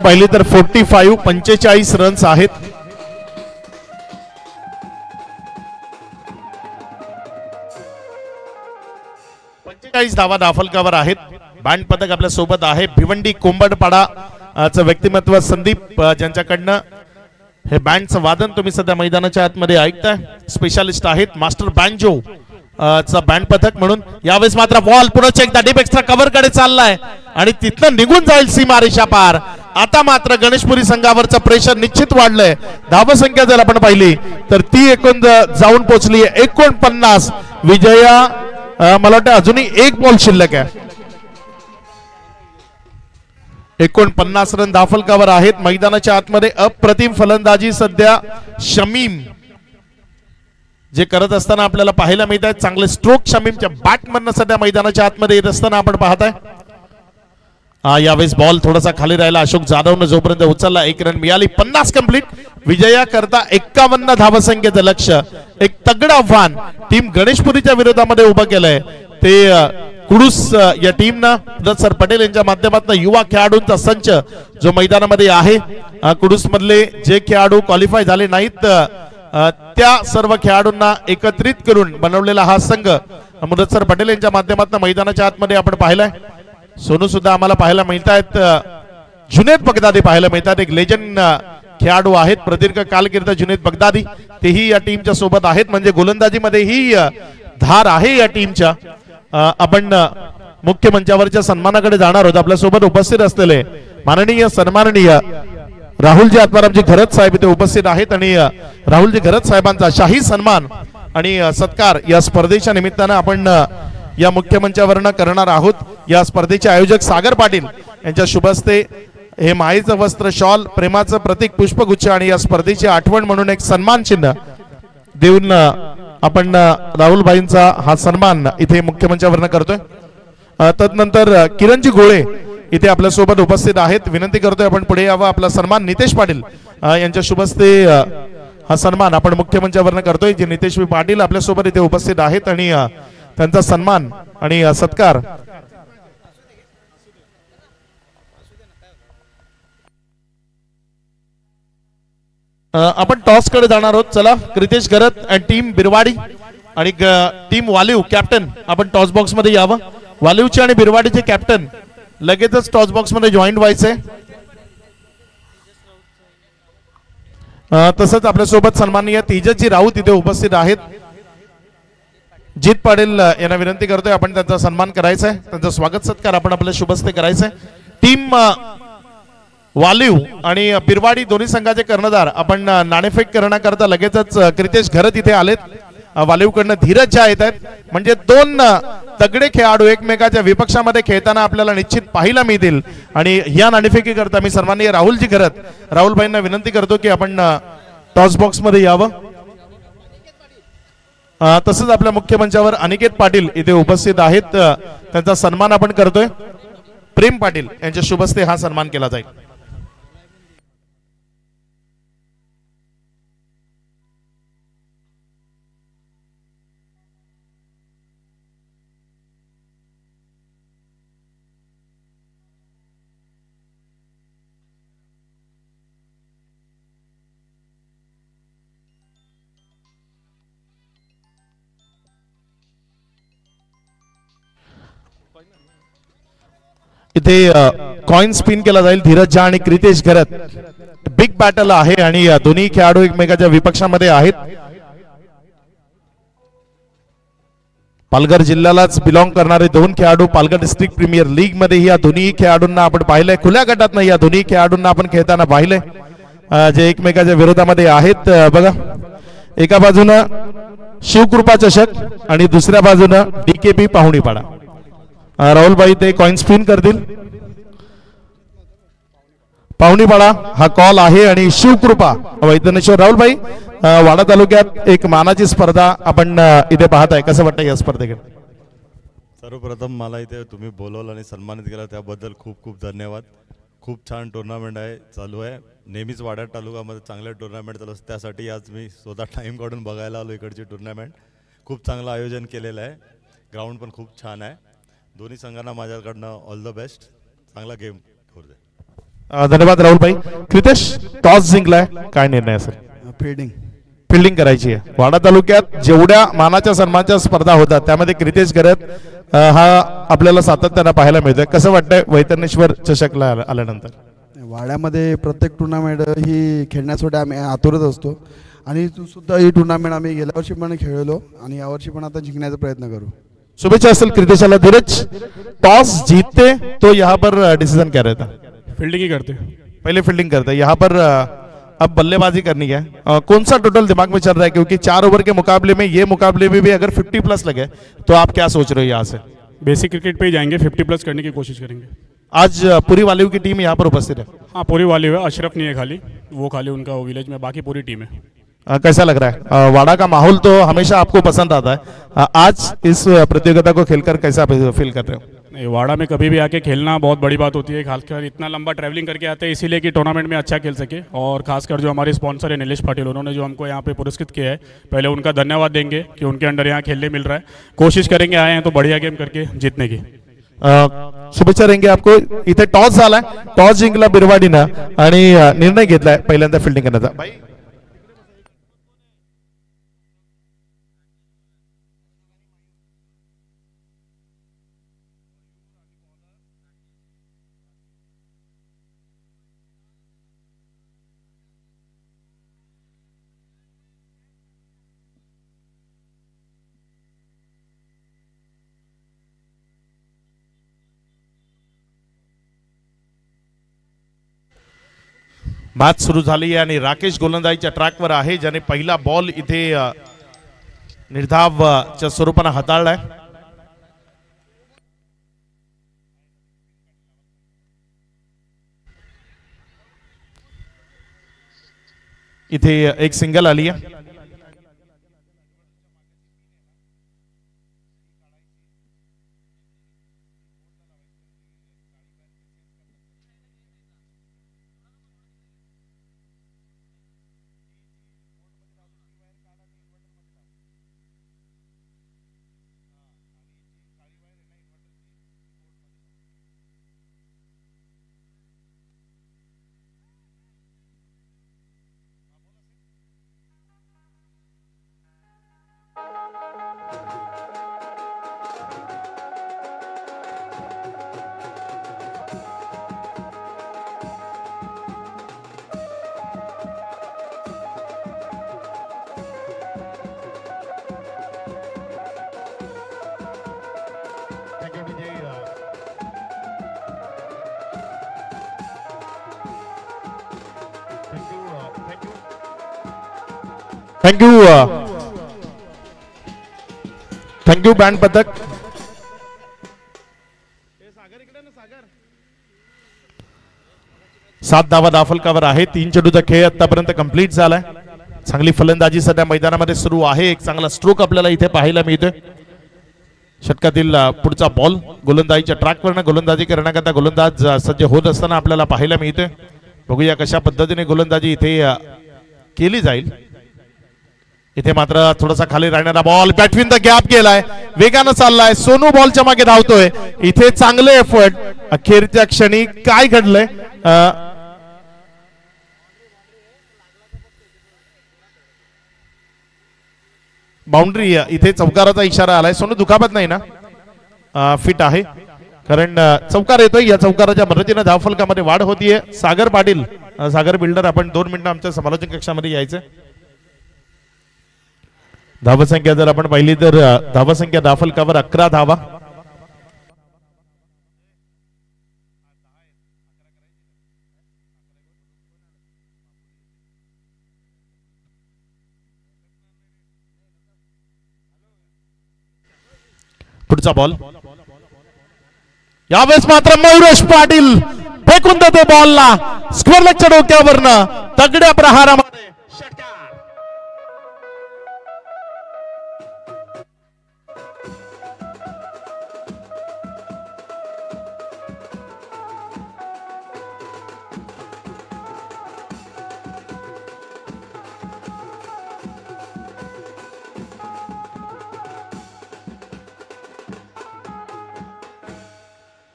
[SPEAKER 1] पहिले तर 45 रन्स आहेत. धावा दाफलकावर आहेत. बँड पथक आपल्या सोबत आहे. भिवंडी कोंबडपाडा चं व्यक्तिमत्व संदीप, ज्यांच्याकडनं हे बँडचं वादन तुम्ही सध्या मैदानाच्या आतमध्ये ऐकताय, स्पेशालिस्ट आहेत. मास्टर बँजो चा बँड पथक म्हणून. यावेळेस मात्र बॉल पुढे एकदा डीप एक्स्ट्रा कव्हर कडे चाललाय आणि तिथनं निघून जाईल सीमारेषा पार. आता मात्र गणेशपुरी संघावरचं प्रेशर निश्चित वाढलंय. धावसंख्या जर आपण पाहिली तर ती एकूण जाऊन पोहोचली 49. विजया मला वाटतं अजूनही एक बॉल शिल्लक आहे. 49 रन धाफलकावर आहेत. मैदानाच्या आतमध्ये अप्रतिम फलंदाजी सध्या शमीम जे करत असताना आपल्याला पाहायला मिळत आहे. चांगले स्ट्रोक शमीमच्या बॅटमधनं सध्या मैदानाच्या आतमध्ये येत असताना आपण पाहताय. यावेळेस बॉल थोडासा खाली राहिला. अशोक जाधवनं जोपर्यंत उचलला 1 रन मिळाली. 50 कंप्लीट. विजया करता 51 धावसंख्येचं लक्ष्य. एक तगडं आव्हान टीम गणेशपुरीच्या विरोधामध्ये उभं केलंय. ते कुडूस या टीमनं मुदस्सर पटेल यांच्या माध्यमातून युवा खेळाडूंचा संच जो मैदानामध्ये आहे, कुडूस मधले जे खेळाडू क्वालिफाय झाले नाहीत त्या सर्व खेळाडूंना एकत्रित करून बनवलेला हा संघ मुदस्सर पटेल यांच्या माध्यमातून मैदानाच्या आतमध्ये आपण पाहिलाय. सोनू सुद्धा आम्हाला पाहायला मिळत आहेत. जुनेद बगदादी पाहायला मिळतात. एक लेजंड खेळाडू आहेत, प्रदीर्घ कालकीर्द जुनेद बगदादी, तेही या टीमच्या सोबत आहेत. म्हणजे गोलंदाजीमध्ये ही धार आहे या टीमच्या. आपण मुख्य मंचावरच्या सन्मानाकडे जाणार आहोत. आपल्या सोबत उपस्थित असलेले माननीय सन्माननीय राहुलजी आत्मारामजी घरत साहेब इथे उपस्थित आहेत आणि राहुलजी घरत साहेबांचा शाही सन्मान आणि सत्कार या स्पर्धेच्या निमित्तानं आपण या मुख्य मंचावरनं करणार आहोत. या स्पर्धेचे आयोजक सागर पाटील यांच्या शुभ हस्ते हे माईचं वस्त्र, शॉल, प्रेमाचं प्रतीक, पुष्पगुच्छ आणि या स्पर्धेची आठवण म्हणून एक सन्मान चिन्ह देऊन आपण राहुलभाईंचा हा सन्मान इथे मुख्य मंचावरनं करतोय. तदनंतर किरणजी गोळे इथे आपल्या सोबत उपस्थित आहेत. विनंती करतोय आपण पुढे यावं. आपला सन्मान नितेश पाटील यांच्या शुभ हस्ते हा सन्मान आपण मुख्य मंचावरनं करतोय. जे नितेश पाटील आपल्या सोबत इथे उपस्थित आहेत आणि त्यांचा सन्मान आणि सत्कार आपण टॉस कडे जाणार आहोत. चला, क्रितेश घरत अँड टीम बिरवाडी आणि टीम वालिव कॅप्टन आपण टॉस बॉक्स मध्ये यावं. वालिवचे आणि बिरवाडीचे कॅप्टन लगेचच टॉस बॉक्स मध्ये जॉईन व्हायचे. तसंच आपल्या सोबत सन्माननीय तेजसजी राऊत इथे उपस्थित आहेत. जीत पाटील यांना विनंती करतोय आपण त्यांचा सन्मान करायचा आहे. त्यांचा स्वागत सत्कार आपण आपल्या शुभ हस्ते करायचा आहे. टीम वालिव आणि बिरवाडी दोन्ही संघाचे कर्णधार आपण नाणेफेक करण्याकरता लगेचच क्रितेश घरत इथे आलेत. वालिवकडनं धीरज ज्या येत आहेत. म्हणजे दोन तगडे खेळाडू एकमेकाच्या विपक्षामध्ये खेळताना आपल्याला निश्चित पाहायला मिळतील. आणि या नाणेफेकी करता मी सन्माननीय राहुलजी घरत, राहुलभाईंना विनंती करतो की आपण टॉस बॉक्स मध्ये यावं. तसंच आपल्या मुख्य मंचावर अनिकेत पाटील इथे उपस्थित आहेत. त्यांचा सन्मान आपण करतोय. प्रेम पाटील यांच्या शुभ हस्ते हा सन्मान केला जाईल. इथे कॉइन स्पिन केला जाईल. धीरज झा आणि क्रितेश घरत बिग बॅटल आहे आणि दोन्ही खेळाडू एकमेकाच्या विपक्षामध्ये आहेत. पालघर जिल्ह्यालाच बिलॉंग करणारे दोन खेळाडू पालघर डिस्ट्रिक्ट प्रीमियर लीग मध्ये या दोन्ही खेळाडूंना आपण पाहिलंय. खुल्या गटात या दोन्ही खेळाडूंना आपण खेळताना पाहिलंय, जे एकमेकाच्या विरोधामध्ये आहेत. बघा, एका बाजूनं शिवकृपा चषक आणि दुसऱ्या बाजूनं DKP पाहुणीपाडा. राहुलभाई ते कॉइन स्पिन करतील. पाहुणीपाडा हा कॉल आहे आणि शिवकृपा वैद्यनेश्वर. राहुलभाई, वाडा तालुक्यात एक मानाची स्पर्धा आपण इथे पाहताय, कसं वाटतं या स्पर्धेकडे?
[SPEAKER 2] सर्वप्रथम मला इथे तुम्ही बोलवलं आणि सन्मानित केलं त्याबद्दल खूप खूप धन्यवाद. खूप छान टुर्नामेंट आहे, चालू आहे. नेहमीच वाडा तालुक्यामध्ये चांगले टुर्नामेंट चालू असते, त्यासाठी आज मी स्वतः टाइम काढून बघायला आलो इकडची टुर्नामेंट. खूप चांगलं आयोजन केलेलं आहे. ग्राउंड पण खूप छान आहे. दोन्ही संघांना माझ्याकडनं ऑल द बेस्ट. चांगला गेम करू दे.
[SPEAKER 1] धन्यवाद राहुलभाई. क्रितेश, टॉस जिंकलाय, काय निर्णय असेल? फिल्डिंग करायची आहे. वाडा तालुक्यात जेवढ्या मानाच्या सन्मानाच्या स्पर्धा होतात त्यामध्ये क्रितेश घरत हा आपल्याला सातत्यानं पाहायला मिळतोय. कसं वाटतंय वैतरणेश्वर चषकला आल्यानंतर?
[SPEAKER 3] वाड्यामध्ये प्रत्येक टुर्नामेंट ही खेळण्यासाठी आम्ही आतुरच असतो आणि सुद्धा ही टुर्नामेंट आम्ही गेल्या वर्षी पण खेळलो आणि यावर्षी पण आता जिंकण्याचा प्रयत्न करू.
[SPEAKER 1] शुभेच्छा असेल क्रितेशाला. धीरज, टॉस जीतते तो यहाँ पर डिसीजन क्या रहता?
[SPEAKER 4] फील्डिंग ही करते,
[SPEAKER 1] पहले फील्डिंग करते हैं. यहाँ पर अब बल्लेबाजी करनी है. कौन सा टोटल दिमाग में चल रहा है, क्योंकि 4 ओवर के मुकाबले में ये मुकाबले में भी अगर 50+ लगे तो आप क्या सोच रहे हो यहाँ से?
[SPEAKER 4] बेसिक क्रिकेट पे ही जाएंगे, 50+ करने की कोशिश करेंगे.
[SPEAKER 1] आज पूरी वालिव की टीम यहाँ पर उपस्थित है.
[SPEAKER 4] हाँ, पूरी वाली है. अशरफ नहीं है खाली, वो खाली उनका वो विलेज में, बाकी पूरी टीम है.
[SPEAKER 1] कैसा लग रहा है? वाड़ा का माहौल तो हमेशा आपको पसंद आता है. आज इस प्रतियोगिता को खेलकर कैसा फील कर रहे हो?
[SPEAKER 4] नहीं, वाड़ा में कभी भी आके खेलना बहुत बड़ी बात होती है, खासकर इतना लंबा ट्रैवलिंग करके आते हैं इसीलिए कि टूर्नामेंट में अच्छा खेल सके. और खासकर जो हमारे स्पॉन्सर है नीलेश पाटिल, उन्होंने जो हमको यहाँ पे पुरस्कृत किया है, पहले उनका धन्यवाद देंगे कि उनके अंडर यहाँ खेलने मिल रहा है. कोशिश करेंगे आए हैं तो बढ़िया गेम करके जीतने की.
[SPEAKER 1] शुभेच्छा रहेंगे आपको. इथे टॉस झालाय, टॉस जिंकला बिरवाडीनं आणि निर्णय घेतलाय पहिल्यांदा फिल्डिंग करण्याचा. मॅच सुरू झाली आहे आणि राकेश गोलंदाजीच्या ट्रॅकवर आहे, ज्याने पहिला बॉल इथे निर्धावच्या स्वरूपाने हाताळलाय. इथे एक सिंगल आली आहे. थँक्यू बँड पथक. 7 धावा दाफलकावर आहे. 3 चेंडूचा खेळ आतापर्यंत कंप्लीट झालाय. चांगली फलंदाजी सध्या मैदानामध्ये सुरू आहे. एक चांगला स्ट्रोक आपल्याला इथे पाहायला मिळतोय. षटकातील पुढचा बॉल गोलंदाजीच्या ट्रॅकवरनं गोलंदाजी करण्याकरता गोलंदाज सज्ज होत असताना आपल्याला पाहायला मिळतोय. बघूया कशा पद्धतीने गोलंदाजी इथे केली जाईल. इथे मात्र थोडासा खाली राहणारा बॉल बॅटविन द गॅप गेलाय. वेगानं चाललाय. सोनू बॉलच्या मागे धावतोय. इथे चांगले एफर्ट. अखेरच्या क्षणी काय घडलंय. बाउंड्री. इथे चौकाराचा इशारा आलाय. सोनू दुखापत नाही ना. फिट आहे कारण चौकार येतोय. या चौकाराच्या मदतीने धावफलकामध्ये वाढ होतीये. सागर पाटील सागर बिल्डर आपण 2 मिनिटं आमच्या समालोचन कक्षामध्ये यायचं. धावसंख्या जर आपण पाहिली तर धावसंख्या दाफलकावर 11 धावा. पुढचा बॉल यावेळेस मात्र मयुरेश पाटील फेकून देतो बॉलला. स्क्वेअर लेगच्या डोक्यावरनं तगड्या प्रहारामध्ये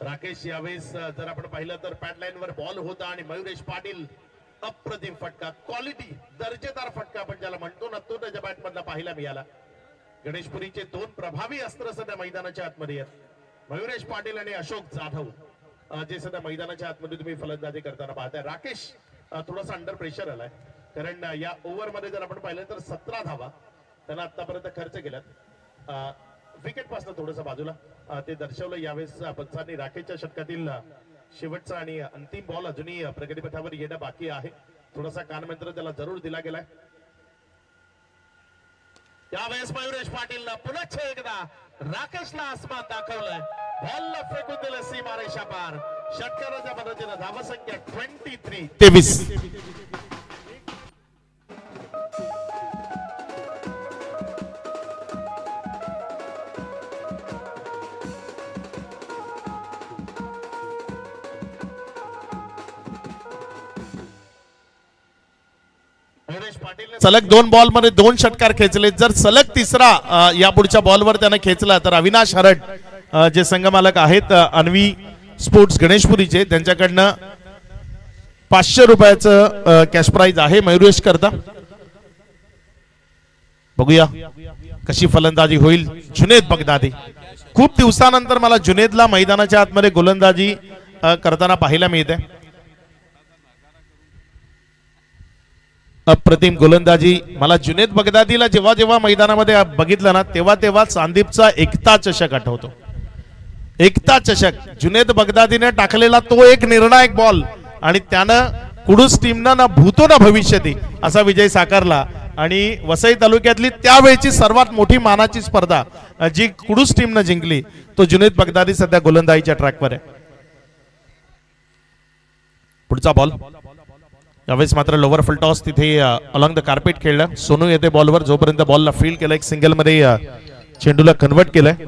[SPEAKER 1] राकेश. यावेळेस जर आपण पाहिलं तर पॅडलाईन वर बॉल होता आणि मयुरेश पाटील अप्रतिम फटका, क्वालिटी दर्जेदार फटका आपण ज्याला म्हणतो ना, तो त्याच्या बॅट मधला पाहायला मिळाला. गणेशपुरीचे 2 प्रभावी अस्त्र सध्या मैदानाच्या आतमध्ये आहेत. मयुरेश पाटील आणि अशोक जाधव जे सध्या मैदानाच्या आतमध्ये तुम्ही फलंदाजी करताना पाहताय. राकेश थोडासा अंडर प्रेशर आलाय कारण या ओव्हर मध्ये जर आपण पाहिलं तर 17 धावा त्यांना आतापर्यंत खर्च केल्यात. विकेट पासून थोडंसं बाजूला ते दर्शवलं यावेळेस पंचांनी. राकेशच्या षटकातील शेवटचा आणि अंतिम बॉल अजूनही प्रगतीपथावर येणं बाकी आहे. थोडासा कानमंत्र त्याला जरूर दिला गेलाय. यावेळेस मयुरेश पाटील पुन्हा एकदा राकेशला आसमान दाखवलंय. बॉलला फेकून दिलं सीमारेषा पार. षटकाराच्या मदतीनं धावसंख्या 23. सलग 2 बॉल मध्ये 2 षटकार खेचले. जर सलग तिसरा या पुढच्या बॉलवर त्याने खेचला तर अविनाश हरड जे संघमालक आहेत अन्वी स्पोर्ट्स गणेशपुरीचे, त्यांच्याकडनं 500 रुपयाचं कॅश प्राइज आहे मयुरेश करता. बघूया कशी फलंदाजी होईल. जुनेद बगदादी. खूप दिवसानंतर मला जुनेदला मैदानाच्या आतमध्ये गोलंदाजी करताना पाहायला मिळते. अप्रतिम गोलंदाजी. मला जुनेद बगदादीला जेव्हा जेव्हा मैदानामध्ये बघितलं ना तेव्हा संदीपचा एकता चषक आठवतो. एकता चषक जुनेद बगदादीने टाकलेला तो एक निर्णायक बॉल आणि त्यानं कुडूस टीमनं ना भूतो ना भविष्यती असा विजय साकारला. आणि वसई तालुक्यातली त्यावेळची सर्वात मोठी मानाची स्पर्धा जी कुडूस टीमनं जिंकली तो जुनेद बगदादी सध्या गोलंदाजीच्या ट्रॅकवर आहे. पुढचा बॉल यावेळेस मात्र लोवर फुल टॉस तिथे अलॉंग द कार्पेट खेळलं. सोनू येते बॉलवर, जोपर्यंत बॉलला फील्ड केलं एक सिंगल मध्ये चेंडूला कन्वर्ट केलंय.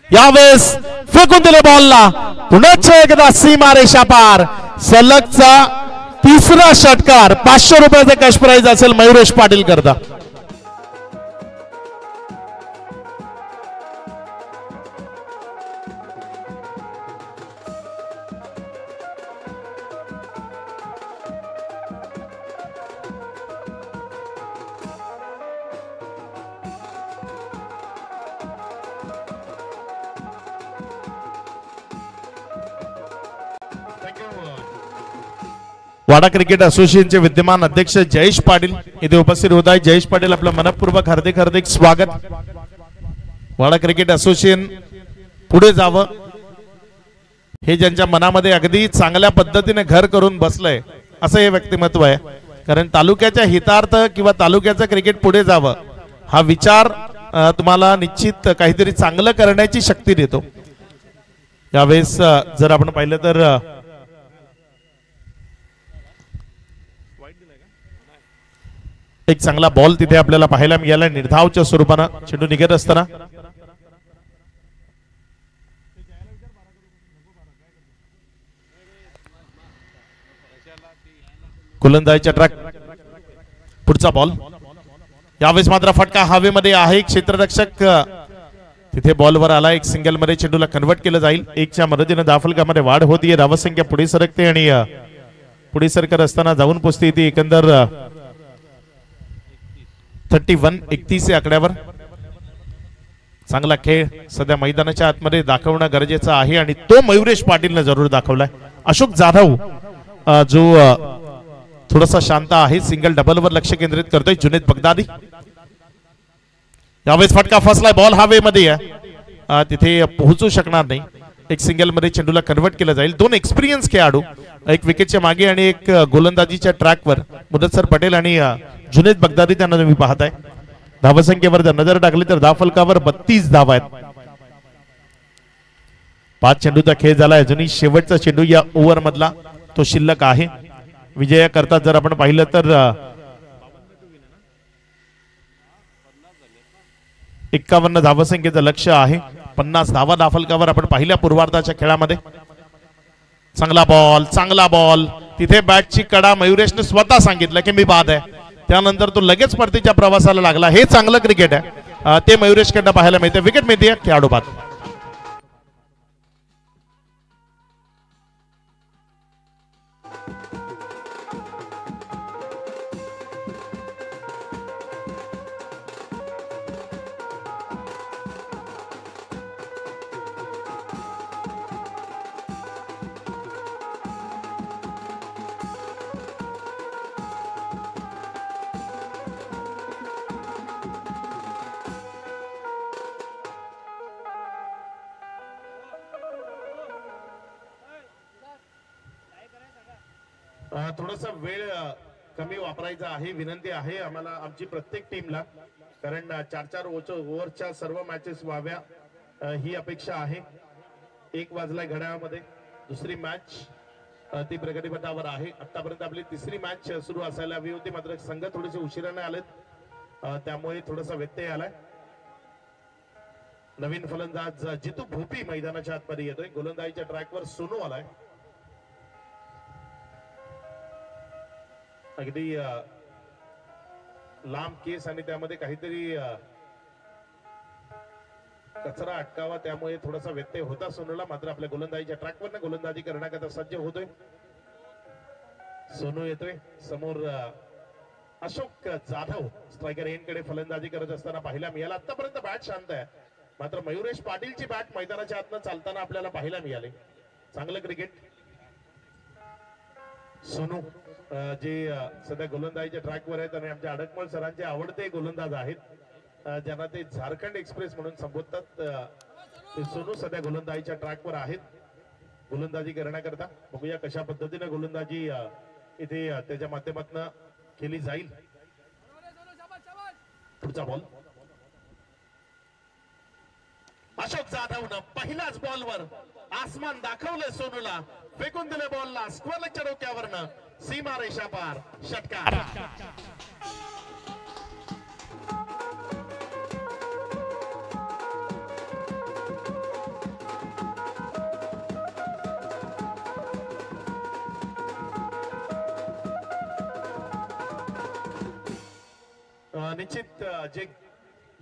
[SPEAKER 1] यावेळेस फेकून दिले बॉलला, पुन्हा एकदा सीमा रेषा पार. सलगचा तिसरा षटकार. 500 रुपयाचा कॅश प्राइज असेल मयुरेश पाटील करता. वाडा क्रिकेट असोसिएशनचे विद्यमान अध्यक्ष जयेश पाटील इथे उपस्थित होत आहेत. जयेश पाटील आपलं मनपूर्वक हार्दिक स्वागत. वाडा क्रिकेट असोसिएशन पुढे जावं हे ज्यांच्या मनामध्ये अगदी चांगल्या पद्धतीने घर करून बसलंय असं हे व्यक्तिमत्व आहे. कारण तालुक्याच्या हितार्थ किंवा तालुक्याचं क्रिकेट पुढे जावं हा विचार तुम्हाला निश्चित काहीतरी चांगलं करण्याची शक्ती देतो. यावेळेस जर आपण पाहिलं तर एक चांगला बॉल तिथे आपल्याला पाहायला मिळाला निर्धावच्या स्वरूपानं चेंडू निघत असताना. गोलंदाजीच्या ट्रॅक पुढचा बॉल. यावेळेस मात्र फटका हवेमध्ये आहे. क्षेत्ररक्षक तिथे बॉलवर आला. एक सिंगल मध्ये चेंडूला कन्वर्ट केलं जाईल. एकच्या मदतीने धावफलकामध्ये वाढ होतीये. धावसंख्या पुढे सरकते आणि पुढे सरकत असताना जाऊन पोचते ती एकंदर 31-31 या आकड्यावर. चांगला खेळ सध्या मैदानाच्या आतमध्ये दाखवणं गरजेचं आहे आणि तो मयुरेश पाटीलने जरूर दाखवलाय. अशोक जाधव जो थोडासा शांत आहे, सिंगल डबलवर लक्ष केंद्रित करतोय. जुनेद बगदादी. यावेळेस फटका फसलाय. बॉल हवेमध्ये आहे, तिथे पोहोचू शकणार नाही. एक सिंगल मध्ये चेंडूला कन्वर्ट केलं जाईल. दोन एक्सपिरियन्स खेळाडू, एक विकेटच्या मागे आणि एक गोलंदाजीच्या ट्रॅकवर मुदस्सर पटेल आणि जुनेद बगदादी त्यांना तुम्ही पाहताय. धावसंख्येवर जर नजर टाकली तर धावफलकावर 32 धावा आहेत. 5 चेंडूचा खेळ झाला. अजूनही शेवटचा चेंडू या ओव्हर मधला तो शिल्लक आहे. विजयाकरता जर आपण पाहिलं तर 51 धावसंख्येचं लक्ष्य आहे. 50 धावा धावफलकावर आपण पाहिल्या पूर्वार्धाच्या खेळामध्ये. चांगला बॉल तिथे बॅटची कडा. मयुरेशने स्वतः सांगितलं की मी बाद आहे. त्यानंतर तो लगेच परतीच्या प्रवासाला लागला. हे चांगलं क्रिकेट आहे, ते मयुरेश कडनं पाहायला मिळते. विकेट मिळते खेळाडू बाद. थोडासा वेळ कमी वापरायचा आहे, विनंती आहे आम्हाला आमची प्रत्येक टीमला. कारण 4-4 ओव्हरच्या सर्व मॅचेस व्हाव्या ही अपेक्षा आहे. 1 वाजलाय घड्याळामध्ये. दुसरी मॅच ती प्रगतीपथावर आहे. आतापर्यंत आपली तिसरी मॅच सुरू असायला हवी होती, मात्र संघ थोडेसे उशिराने आलेत, त्यामुळे थोडासा व्यत्यय आलाय. नवीन फलंदाज जितू भोपी मैदानाच्या आतमध्ये येतोय. गोलंदाजीच्या ट्रॅकवर सोनू आलाय. अगदी लांब केस आणि त्यामध्ये काहीतरी कचरा अटकावा, त्यामुळे थोडासा व्यत्यय होता सोनूला. मात्र आपल्या गोलंदाजीच्या ट्रॅकवर गोलंदाजी करण्याकरता सज्ज होतोय. सोनू येतोय समोर. अशोक जाधव स्ट्रायकर एंडकडे फलंदाजी करत असताना पाहायला मिळाला. आतापर्यंत बॅट शांत आहे, मात्र मयुरेश पाटीलची बॅट मैदानाच्या आतनं चालताना आपल्याला पाहायला मिळाले. चांगलं क्रिकेट. सोनू जे सध्या गोलंदाजीच्या ट्रॅकवर आहेत आणि आमच्या अडकमळ सरांचे आवडते गोलंदाज आहेत, ज्यांना ते झारखंड एक्सप्रेस म्हणून संबोधतात, ते सोनू सध्या गोलंदाजीच्या ट्रॅकवर आहेत. गोलंदाजी करण्याकरता बघूया कशा पद्धतीने गोलंदाजी इथे त्याच्या माध्यमातून केली जाईल. पुढचा बॉल अशोक जाधवनं पहिल्याच बॉलवर आसमान दाखवले सोनूला, फेकून दिले बॉलला स्क्वेअरच्या डोक्यावरनं सीमा रेषा पार, षटकार. निश्चित जे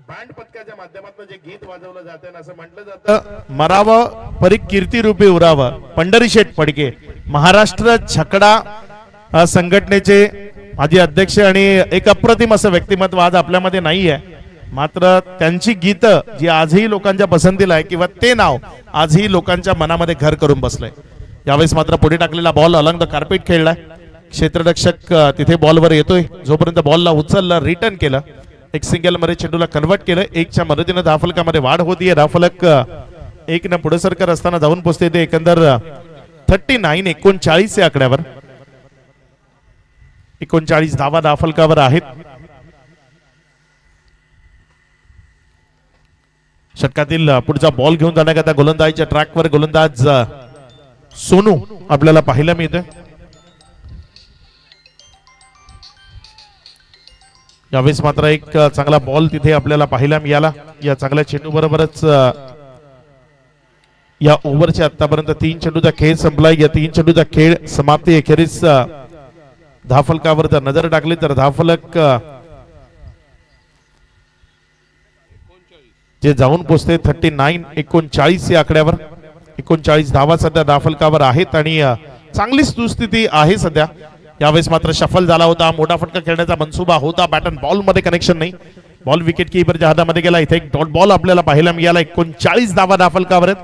[SPEAKER 1] बँड पथकाच्या माध्यमातून जे गीत वाजवलं जातं असं म्हटलं जातं, मरावं परी कीर्ती रूपी उरावं. पंढरी शेठ फडके महाराष्ट्र छकडा संघटनेचे माजी अध्यक्ष आणि एक अप्रतिम असं व्यक्तिमत्व आज आपल्यामध्ये नाही आहे, मात्र त्यांची गीतं जी आजही लोकांच्या पसंतीला आहे किंवा ते नाव आजही लोकांच्या मनामध्ये घर करून बसलंय. यावेळेस मात्र पुढे टाकलेला बॉल अलंग द कार्पेट खेळलाय. क्षेत्ररक्षक तिथे बॉलवर येतोय, जोपर्यंत बॉलला उचलला रिटर्न केलं, एक सिंगल मध्ये चेंडूला कन्वर्ट केलं. एकच्या मदतीने धाफलकामध्ये वाढ होतीये. धाफलक एक न पुढे सरकार असताना जाऊन पोहोचते ते एकंदर 39-39 या आकड्यावर. 39 धावा धाफलकावर आहेत. षटकातील पुढचा बॉल घेऊन जाण्याकरता गोलंदाजीच्या ट्रॅकवर गोलंदाज सोनू आपल्याला पाहायला मिळतोय. यावेळेस मात्र एक चांगला बॉल तिथे आपल्याला पाहायला मिळाला. या चांगल्या चेंडू बरोबरच या ओव्हरच्या आतापर्यंत 3 चेंडूचा खेळ संपलाय. या 3 चेंडूचा खेळ समाप्ती अखेरीस धाफलकावर जर नजर टाकली तर धाफलक जे जाऊन पोचते 39-39 या आकड्यावर. 39 धावा सध्या धाफलकावर आहेत आणि चांगली सुस्थिती आहे सध्या. यावेळेस मात्र शफल झाला होता, मोठा फटका खेळण्याचा मनसुबा होता, बॅट अँड बॉल मध्ये कनेक्शन नाही. बॉल विकेट कीपरच्या हातामध्ये गेला. इथे एक डॉट बॉल आपल्याला पाहायला मिळाला. 39 धावा धाफलकावर आहेत.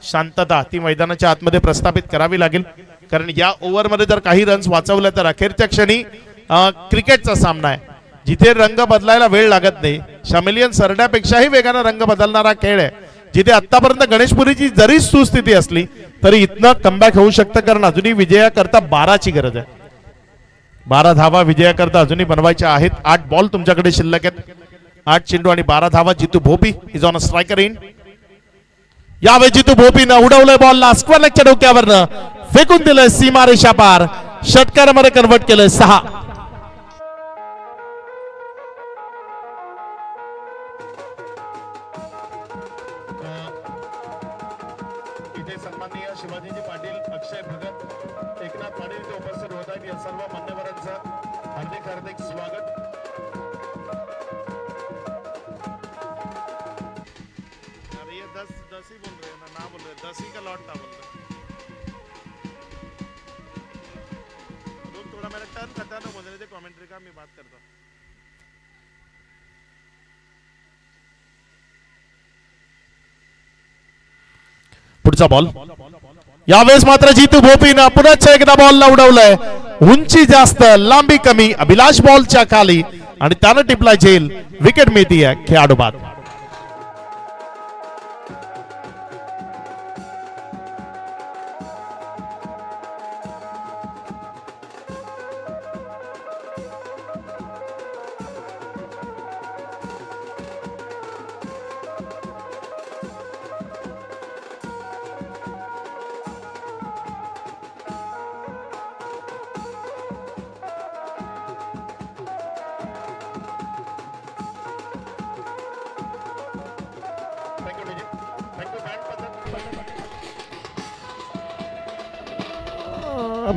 [SPEAKER 1] शांतता ती मैदानाच्या आतमध्ये प्रस्थापित करावी लागेल, कारण या ओव्हर मध्ये जर काही रन्स वाचवले तर अखेरच्या क्षणी क्रिकेटचा सामना आहे, जिथे रंग बदलायला वेळ लागत नाही. शमेलियन सरड्यापेक्षाही वेगाने रंग बदलणारा खेळ आहे, जिथे आतापर्यंत गणेशपुरीची जरी सुस्थिती असली तरी इथनं कमबॅक होऊ शकतं, कारण अजूनही विजयाकरता 12ची गरज आहे. 12 धावा विजयाकरता अजूनही बनवायच्या आहेत. 8 बॉल तुमच्याकडे शिल्लक आहेत. 8 चेंडू आणि 12 धावा. Jitu Bhopi is on a striker in. यावेळी जितू भोपीनं उडवलंय बॉलला स्क्वेअर लेगच्या डोक्यावरनं, फेकून दिलंय सीमा रेषा पार, षटकारामध्ये कन्वर्ट केलंय 6. इथे सन्माननीय शिवाजीजी पाटील, अक्षय भगत, एकनाथ पाटील इथे उपस्थित होत आहेत. या सर्व मान्यवरांचं हार्दिक हार्दिक स्वागत. अरे ये 10 ही बोल रहे हैं ना बोल रहे 10 ही का लॉट ना बोल रहे लोग. थोड़ा मेरा टर्न खाता ना बोल रहे थे कमेंट्री का, मैं बात करता. पुढचा बॉल. यावेळेस मात्र जितू भोपीनं पुन्हा एकदा बॉलला उडवलंय. उंची जास्त, लांबी कमी, अभिलाष बॉलच्या खाली आणि त्यानं टिपला झेल. विकेट मिळतीये खेळाडू बाद.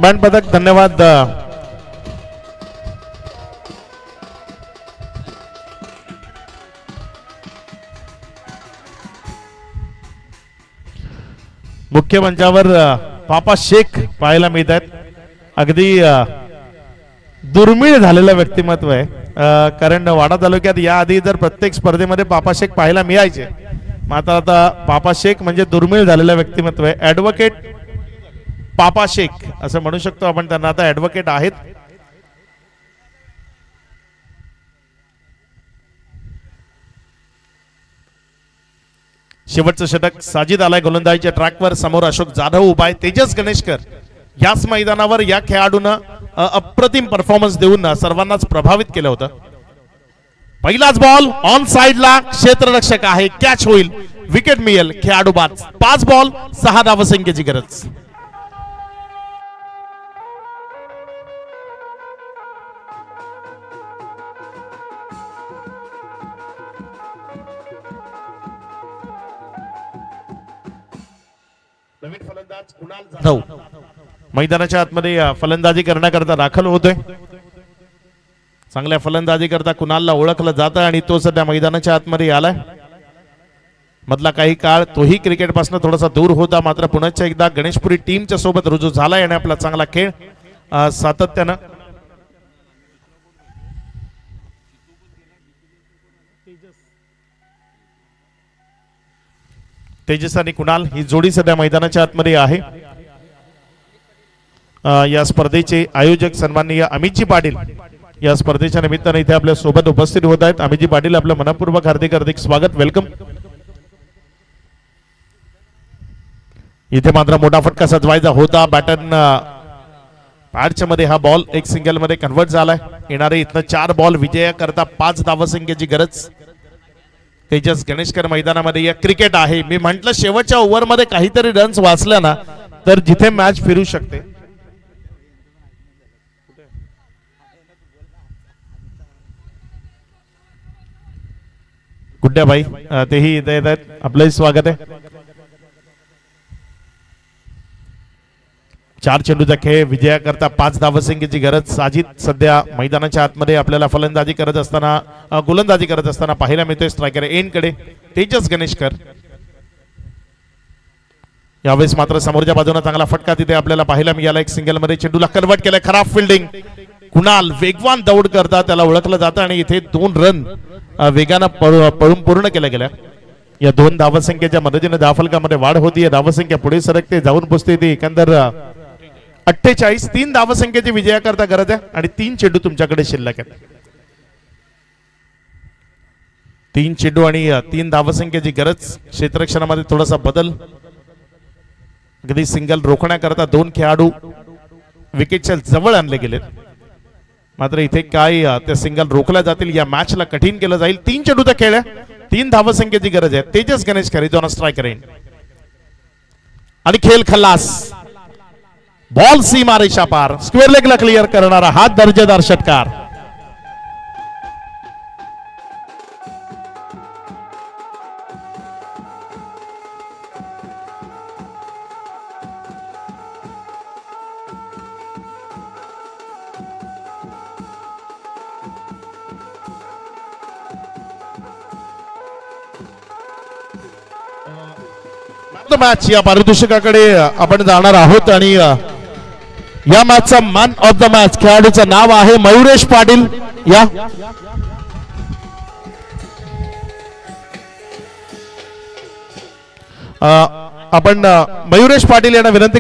[SPEAKER 1] बँड पदक धन्यवाद. मुख्य मंचावर पापा शेख पाहायला मिळत आहेत. अगदी दुर्मिळ झालेलं व्यक्तिमत्व आहे, कारण वाडा तालुक्यात याआधी जर प्रत्येक स्पर्धेमध्ये पापा शेख पाहायला मिळायचे, मात्र आता पापा शेख म्हणजे दुर्मिळ झालेलं व्यक्तिमत्व आहे. ऍडव्होकेट पापा शेख असं म्हणू शकतो आपण त्यांना. आता ऍडव्होकेट आहेत. शेवटचं षटक साजिद आलाय गोलंदाजीच्या ट्रॅकवर. समोर अशोक जाधव उभा आहे. तेजस गणेशकर याच मैदानावर या खेळाडूनं अप्रतिम परफॉर्मन्स देऊन सर्वांनाच प्रभावित केलं होतं. पहिलाच बॉल ऑन साइडला क्षेत्ररक्षक आहे, कॅच होईल, विकेट मिळेल, खेळाडू बाद. 5 बॉल 6 धावसंख्येची गरज. नवीन फलंदाज कुणाल जाधव मैदानाच्या आतमध्ये फलंदाजी करण्याकरता दाखल होतोय. चांगल्या फलंदाजी करता कुणालला ओळखलं जातं आणि तो सध्या मैदानाच्या आतमध्ये आलाय. मधला काही काळ तोही क्रिकेटपासून थोडासा दूर होता, मात्र पुन्हा एकदा गणेशपुरी टीमच्या सोबत रुजू झालाय आणि आपला चांगला खेळ सातत्यानं तेजस आणि कुणाल ही जोडी सध्या मैदानाच्या आतमध्ये आहे. या स्पर्धेचे आयोजक सन्माननीय अमितजी पाटील या स्पर्धेच्या निमित्ताने इथे आपल्या सोबत उपस्थित होत आहेत. अमितजी पाटील आपलं मनपूर्वक हार्दिक हार्दिक स्वागत, वेलकम. इथे मात्र मोठा फटका सजवायचा होता. बॅटन पॅडच्या मध्ये हा बॉल एक सिंगल मध्ये कन्वर्ट झालाय. येणारे इथनं 4 बॉल विजया करता 5 धावसंख्येची गरज. तेजस गणेशकर मैदानामध्ये या क्रिकेट आहे. मी म्हंटल शेवटच्या ओव्हर मध्ये काहीतरी रन्स वाचल्या ना तर जिथे मॅच फिरू शकते. गुड्ड्या भाई तेही इथे येत आहेत, आपलंही स्वागत आहे. 4 चेंडूचा खेळ विजया करता 5 धावसंख्येची गरज. साजिद सध्या मैदानाच्या आतमध्ये आपल्याला फलंदाजी करत असताना गोलंदाजी करत असताना पाहायला मिळतोय. स्ट्रायकर एंडकडे तेजस गणेशकर. यावेळेस मात्र समोरच्या बाजूने चांगला फटका तिथे आपल्याला पाहायला मिळाला. एक सिंगल मध्ये चेंडूला कन्वर्ट केलाय. खराब फिल्डिंग. कुणाल वेगवान दौड करता त्याला ओळखलं जातं आणि इथे 2 रन वेगानं पळून पूर्ण केल्या गेल्या. या 2 धावसंख्येच्या मदतीने धावफलकामध्ये वाढ होती. धावसंख्या पुढे सरकते, जाऊन पोचते. ती एकंदर 48. 3 धावसंख्येची विजया करता गरज आहे आणि 3 चेंडू तुमच्याकडे शिल्लक आहेत. 3 चेंडू आणि 3 धावसंख्येची गरज. क्षेत्ररक्षणामध्ये थोडासा बदल. अगदी सिंगल रोखण्याकरता 2 खेळाडू विकेटच्या जवळ आणले गेले, मात्र इथे काय त्या सिंगल रोखल्या जातील या मॅचला कठीण केलं जाईल. 3 चेंडूचा खेळ आहे, 3 धावसंख्येची गरज आहे. तेजस गणेशकर इथे ऑन स्ट्राइकर आणि खेळ खल्लास. बॉल सीमा रेषा पार. स्क्वेअर लेगला क्लिअर करणारा हा दर्जेदार षटकार. मॅच या पारितोषिकाकडे आपण जाणार आहोत आणि या मॅचचा मॅन ऑफ द मॅच खेळाडूचं नाव आहे मयुरेश पाटील. या आपण मयुरेश पाटील यांना विनंती